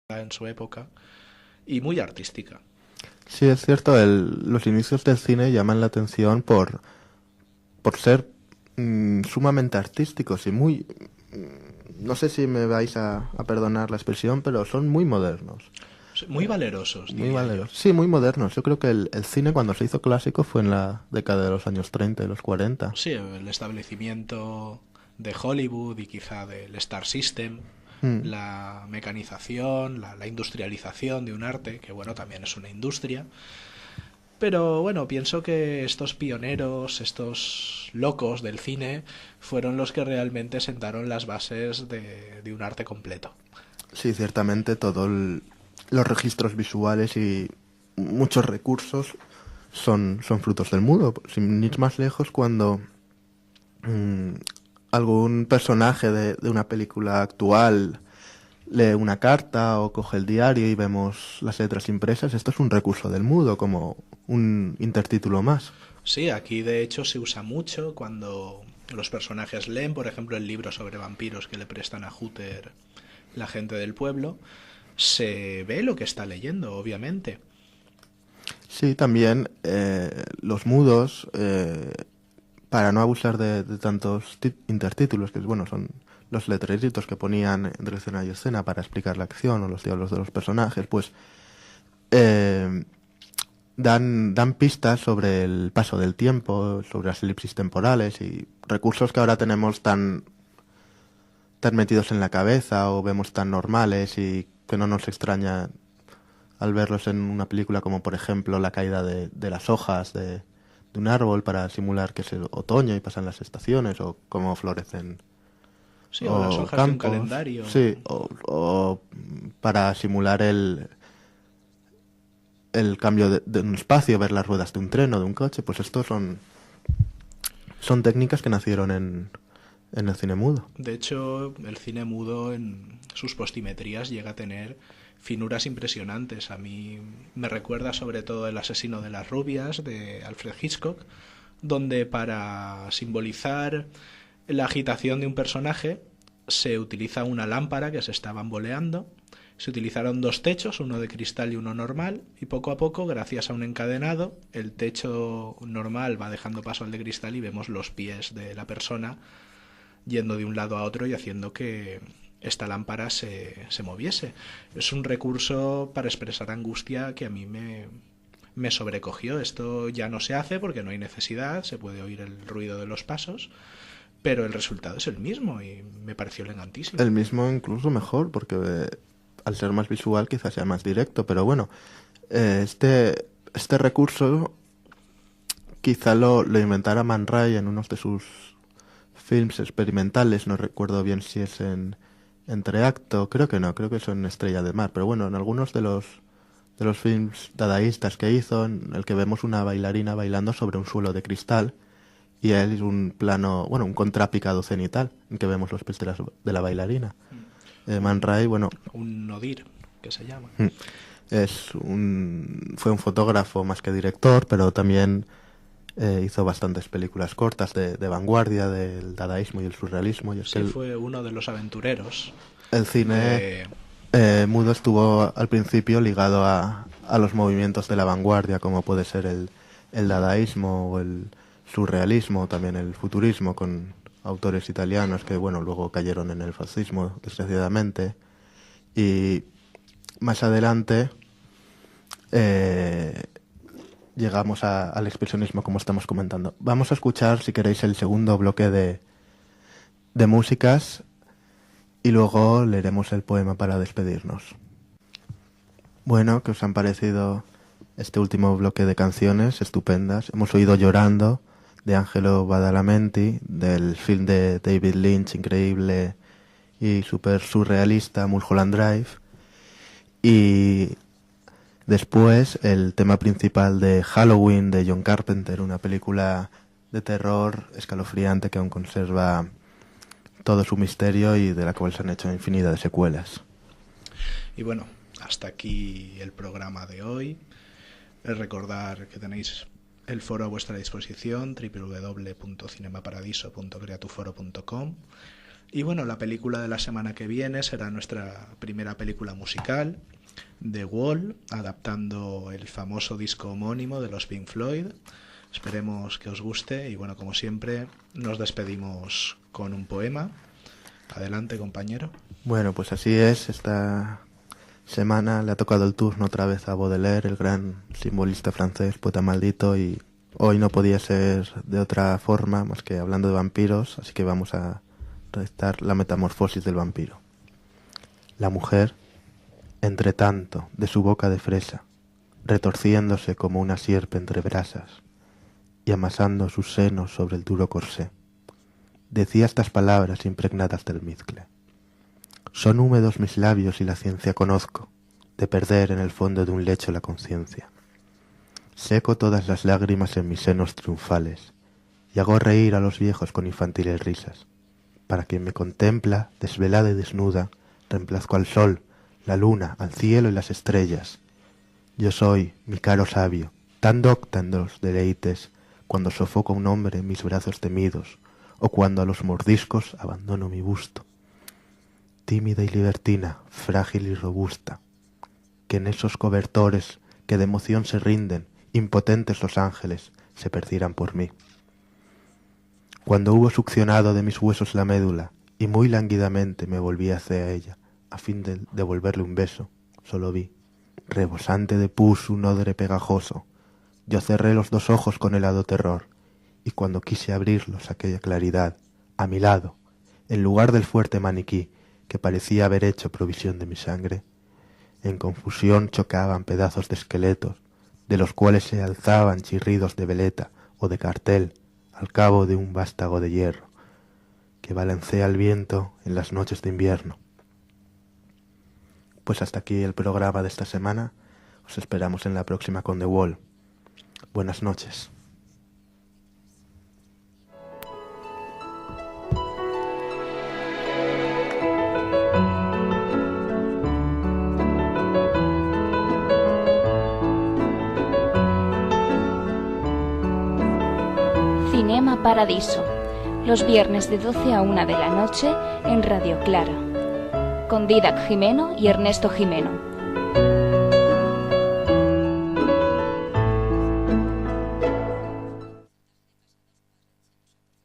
en su época y muy artística. Sí, es cierto, los inicios del cine llaman la atención por ser sumamente artísticos y muy... no sé si me vais a perdonar la expresión, pero son muy modernos. Muy valerosos, Muy diría yo. valerosos. Sí, muy modernos. Yo creo que el cine cuando se hizo clásico fue en la década de los años 30 y los 40. Sí, el establecimiento de Hollywood y quizá del Star System, Mm. la mecanización, la industrialización de un arte, que bueno, también es una industria. Pero bueno, pienso que estos pioneros, estos locos del cine, fueron los que realmente sentaron las bases de un arte completo. Sí, ciertamente los registros visuales y muchos recursos son frutos del mudo. Sin ir más lejos, cuando mm, algún personaje de una película actual lee una carta o coge el diario y vemos las letras impresas, esto es un recurso del mudo, como un intertítulo más. Sí, aquí de hecho se usa mucho cuando los personajes leen, por ejemplo, el libro sobre vampiros que le prestan a Hooter la gente del pueblo, se ve lo que está leyendo, obviamente. Sí, también los mudos, para no abusar de tantos intertítulos, que bueno, son los letreritos que ponían entre escena y escena para explicar la acción o los diálogos de los personajes, pues eh, dan pistas sobre el paso del tiempo, sobre las elipsis temporales y recursos que ahora tenemos tan metidos en la cabeza o vemos tan normales y que no nos extraña al verlos en una película como por ejemplo la caída de las hojas de un árbol para simular que es el otoño y pasan las estaciones o cómo florecen Sí, o las o hojas de un campos, calendario. sí, o para simular el cambio de un espacio, ver las ruedas de un tren o de un coche, pues estos son técnicas que nacieron en el cine mudo. De hecho, el cine mudo en sus postimetrías llega a tener finuras impresionantes. A mí me recuerda sobre todo El asesino de las rubias de Alfred Hitchcock, donde para simbolizar la agitación de un personaje se utiliza una lámpara que se está bamboleando. Se utilizaron dos techos, uno de cristal y uno normal, y poco a poco, gracias a un encadenado, el techo normal va dejando paso al de cristal y vemos los pies de la persona yendo de un lado a otro y haciendo que esta lámpara se moviese. Es un recurso para expresar angustia que a mí me sobrecogió. Esto ya no se hace porque no hay necesidad, se puede oír el ruido de los pasos, pero el resultado es el mismo y me pareció elegantísimo. El mismo incluso mejor, porque al ser más visual quizás sea más directo, pero bueno, este recurso quizá lo inventara Man Ray en uno de sus films experimentales, no recuerdo bien si es en Entreacto, creo que no, creo que es en Estrella de Mar, pero bueno, en algunos de los films dadaístas que hizo, en el que vemos una bailarina bailando sobre un suelo de cristal y él es un plano, bueno, un contrapicado cenital, en que vemos los pies de la bailarina. Man Un, Ray, bueno, un nodir, que se llama. mm, fue un fotógrafo más que director, pero también hizo bastantes películas cortas de vanguardia del dadaísmo y el surrealismo. Y es que Sí, fue uno de los aventureros el cine de... mudo estuvo al principio ligado a los movimientos de la vanguardia, como puede ser el dadaísmo o el surrealismo, también el futurismo, con autores italianos que, bueno, luego cayeron en el fascismo, desgraciadamente. Y más adelante eh, llegamos al expresionismo, como estamos comentando. Vamos a escuchar, si queréis, el segundo bloque de músicas y luego leeremos el poema para despedirnos. Bueno, ¿qué os han parecido este último bloque de canciones estupendas? Hemos oído Llorando de Angelo Badalamenti, del film de David Lynch, increíble y súper surrealista, Mulholland Drive. Y después el tema principal de Halloween de John Carpenter, una película de terror escalofriante que aún conserva todo su misterio y de la cual se han hecho infinidad de secuelas. Y bueno, hasta aquí el programa de hoy. Recordar que tenéis el foro a vuestra disposición, www.cinemaparadiso.creatuforo.com. Y bueno, la película de la semana que viene será nuestra primera película musical, The Wall, adaptando el famoso disco homónimo de los Pink Floyd. Esperemos que os guste y bueno, como siempre, nos despedimos con un poema. Adelante, compañero. Bueno, pues así es. Esta semana le ha tocado el turno otra vez a Baudelaire, el gran simbolista francés, poeta maldito, y hoy no podía ser de otra forma más que hablando de vampiros, así que vamos a recitar la metamorfosis del vampiro. La mujer, entre tanto, de su boca de fresa, retorciéndose como una sierpe entre brasas y amasando sus senos sobre el duro corsé, decía estas palabras impregnadas del mizcle. Son húmedos mis labios y la ciencia conozco, de perder en el fondo de un lecho la conciencia. Seco todas las lágrimas en mis senos triunfales y hago reír a los viejos con infantiles risas. Para quien me contempla, desvelada y desnuda, reemplazco al sol, la luna, al cielo y las estrellas. Yo soy, mi caro sabio, tan docta en los deleites, cuando sofoco a un hombre en mis brazos temidos, o cuando a los mordiscos abandono mi busto. Tímida y libertina, frágil y robusta, que en esos cobertores que de emoción se rinden, impotentes los ángeles, se perdieran por mí. Cuando hubo succionado de mis huesos la médula, y muy lánguidamente me volví hacia ella, a fin de devolverle un beso, solo vi, rebosante de pus un odre pegajoso. Yo cerré los dos ojos con helado terror, y cuando quise abrirlos aquella claridad, a mi lado, en lugar del fuerte maniquí, que parecía haber hecho provisión de mi sangre, en confusión chocaban pedazos de esqueletos, de los cuales se alzaban chirridos de veleta o de cartel, al cabo de un vástago de hierro, que balancea el viento en las noches de invierno. Pues hasta aquí el programa de esta semana. Os esperamos en la próxima con The Wall. Buenas noches. Cinema Paradiso, los viernes de 12 a 1 de la noche en Radio Clara, con Dídac Jimeno y Ernesto Jimeno.